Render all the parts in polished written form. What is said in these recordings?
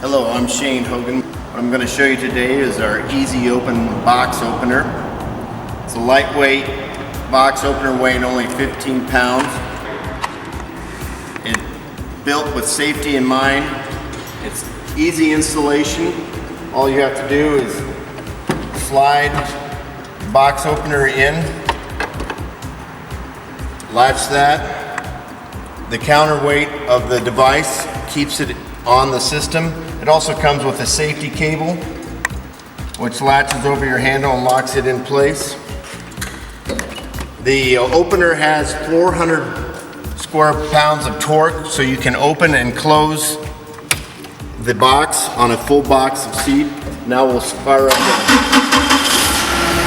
Hello, I'm Shane Hogan. What I'm going to show you today is our EasiOpen box opener. It's a lightweight box opener weighing only 15 pounds. It's built with safety in mind. It's easy installation. All you have to do is slide the box opener in, latch that. The counterweight of the device keeps it on the system. It also comes with a safety cable which latches over your handle and locks it in place. The opener has 400 square pounds of torque, so you can open and close the box on a full box of seed. Now we'll fire up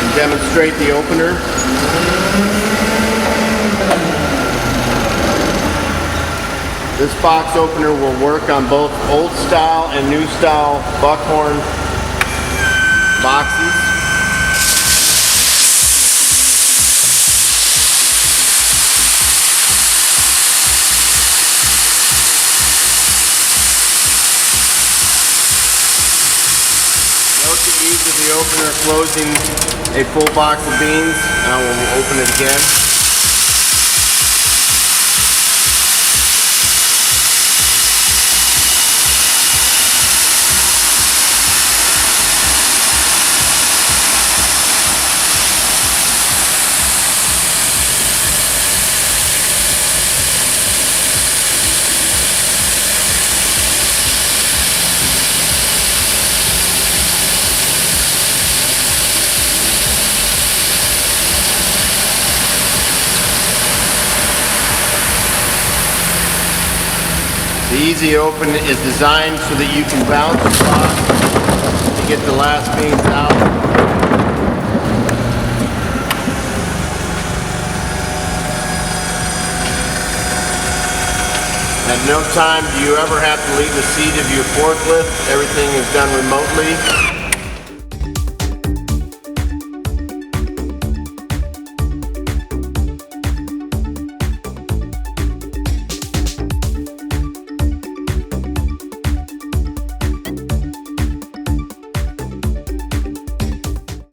and demonstrate the opener. This box opener will work on both old style and new style buckhorn boxes. Note the ease of the opener closing a full box of beans. Now we'll open it again. The EasiOpen is designed so that you can bounce the box to get the last beans out. At no time do you ever have to leave the seat of your forklift. Everything is done remotely.